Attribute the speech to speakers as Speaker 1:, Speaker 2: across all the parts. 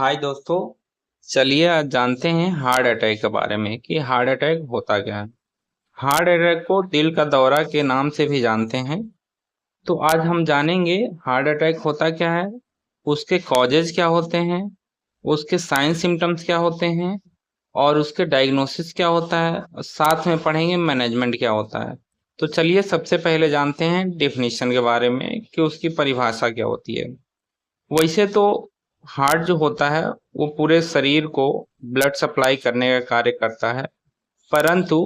Speaker 1: हाय दोस्तों। चलिए आज जानते हैं हार्ट अटैक के बारे में कि हार्ट अटैक होता क्या है। हार्ट अटैक को दिल का दौरा के नाम से भी जानते हैं। तो आज हम जानेंगे हार्ट अटैक होता क्या है, उसके कॉजेज क्या होते हैं, उसके साइन सिम्टम्स क्या होते हैं और उसके डायग्नोसिस क्या होता है। और साथ में पढ़ेंगे मैनेजमेंट क्या होता है। तो चलिए सबसे पहले जानते हैं डेफिनेशन के बारे में कि उसकी परिभाषा क्या होती है। वैसे तो हार्ट जो होता है वो पूरे शरीर को ब्लड सप्लाई करने का कार्य करता है, परंतु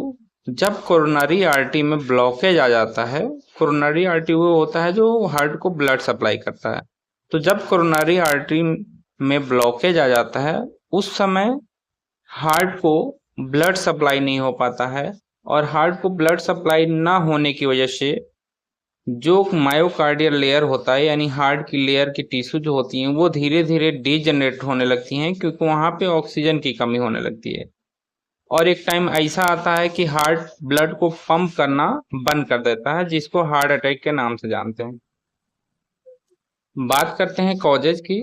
Speaker 1: जब कोरोनरी आर्टरी में ब्लॉकेज आ जाता है, कोरोनरी आर्टरी वो होता है जो हार्ट को ब्लड सप्लाई करता है। तो जब कोरोनरी आर्टरी में ब्लॉकेज आ जाता है उस समय हार्ट को ब्लड सप्लाई नहीं हो पाता है, और हार्ट को ब्लड सप्लाई ना होने की वजह से जो मायोकार्डियल लेयर होता है यानी हार्ट की लेयर की टिश्यू जो होती हैं वो धीरे धीरे डीजनरेट होने लगती हैं, क्योंकि वहां पे ऑक्सीजन की कमी होने लगती है। और एक टाइम ऐसा आता है कि हार्ट ब्लड को पंप करना बंद कर देता है, जिसको हार्ट अटैक के नाम से जानते हैं। बात करते हैं कॉजेज की।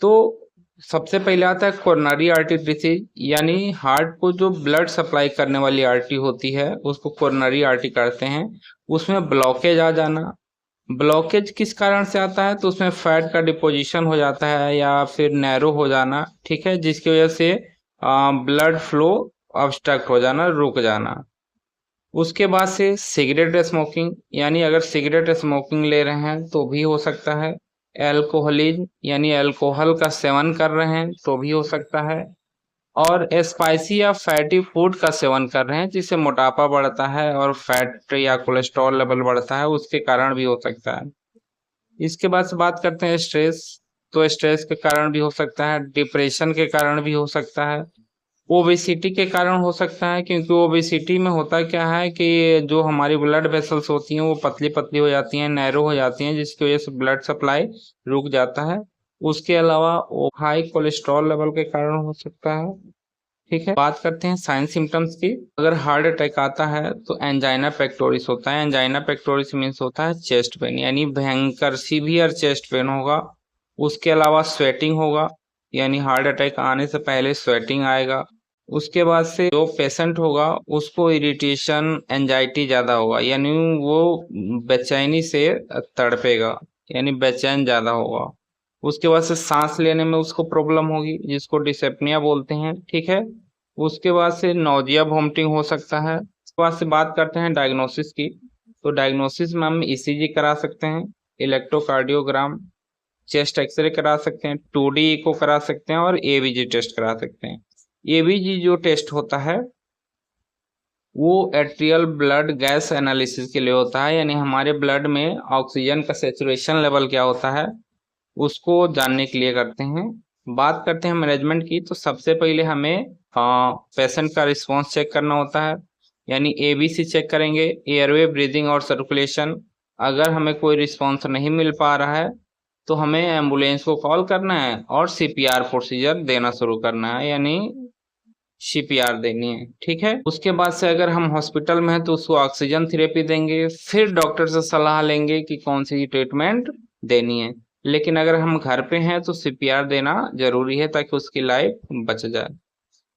Speaker 1: तो सबसे पहले आता है कोरोनरी आर्टरी डिसीज, यानी हार्ट को जो ब्लड सप्लाई करने वाली आर्टरी होती है उसको कोरोनरी आर्टरी कहते हैं। उसमें ब्लॉकेज आ जाना। ब्लॉकेज किस कारण से आता है, तो उसमें फैट का डिपोजिशन हो जाता है या फिर नैरो हो जाना, ठीक है, जिसकी वजह से ब्लड फ्लो ऑब्स्ट्रक्ट हो जाना, रुक जाना। उसके बाद से सिगरेट स्मोकिंग, यानी अगर सिगरेट स्मोकिंग ले रहे हैं तो भी हो सकता है। एल्कोहलिज्म यानी अल्कोहल का सेवन कर रहे हैं तो भी हो सकता है। और स्पाइसी या फैटी फूड का सेवन कर रहे हैं जिससे मोटापा बढ़ता है और फैट या कोलेस्ट्रॉल लेवल बढ़ता है, उसके कारण भी हो सकता है। इसके बाद से बात करते हैं स्ट्रेस। तो स्ट्रेस के कारण भी हो सकता है, डिप्रेशन के कारण भी हो सकता है, ओबेसिटी के कारण हो सकता है, क्योंकि ओबेसिटी में होता क्या है कि जो हमारी ब्लड वेसल्स होती हैं वो पतली पतली हो जाती हैं, नैरो हो जाती हैं, जिसकी वजह से ब्लड सप्लाई रुक जाता है। उसके अलावा हाई कोलेस्ट्रॉल लेवल के कारण हो सकता है। ठीक है, बात करते हैं साइन सिम्टम्स की। अगर हार्ट अटैक आता है तो एंजाइना पेक्टोरिस होता है। एंजाइना पेक्टोरिस मीन्स होता है चेस्ट पेन, यानी भयंकर सीवियर चेस्ट पेन होगा। उसके अलावा स्वेटिंग होगा, यानी हार्ट अटैक आने से पहले स्वेटिंग आएगा। उसके बाद से जो पेशेंट होगा उसको इरिटेशन एंजाइटी ज्यादा होगा, यानी वो बेचैनी से तड़पेगा, यानी बेचैन ज्यादा होगा। उसके बाद से सांस लेने में उसको प्रॉब्लम होगी, जिसको डिसेप्निया बोलते हैं, ठीक है। उसके बाद से नौजिया वोमिटिंग हो सकता है। उसके बाद से बात करते हैं डायग्नोसिस की। तो डायग्नोसिस में हम ईसीजी करा सकते हैं, इलेक्ट्रोकार्डियोग्राम, चेस्ट एक्सरे करा सकते हैं, 2D इको करा सकते हैं और एबीजी टेस्ट करा सकते हैं। एबीजी जो टेस्ट होता है वो एट्रियल ब्लड गैस एनालिसिस के लिए होता है, यानी हमारे ब्लड में ऑक्सीजन का सेचुरेशन लेवल क्या होता है उसको जानने के लिए करते हैं। बात करते हैं मैनेजमेंट की। तो सबसे पहले हमें पेशेंट का रिस्पांस चेक करना होता है, यानी एबीसी चेक करेंगे, एयरवे, ब्रीदिंग और सर्कुलेशन। अगर हमें कोई रिस्पांस नहीं मिल पा रहा है तो हमें एम्बुलेंस को कॉल करना है और सीपीआर प्रोसीजर देना शुरू करना है, यानी सीपीआर देनी है, ठीक है। उसके बाद से अगर हम हॉस्पिटल में हैं तो उसको ऑक्सीजन थेरेपी देंगे, फिर डॉक्टर से सलाह लेंगे कि कौन सी ट्रीटमेंट देनी है। लेकिन अगर हम घर पे हैं तो सीपीआर देना जरूरी है ताकि उसकी लाइफ बच जाए।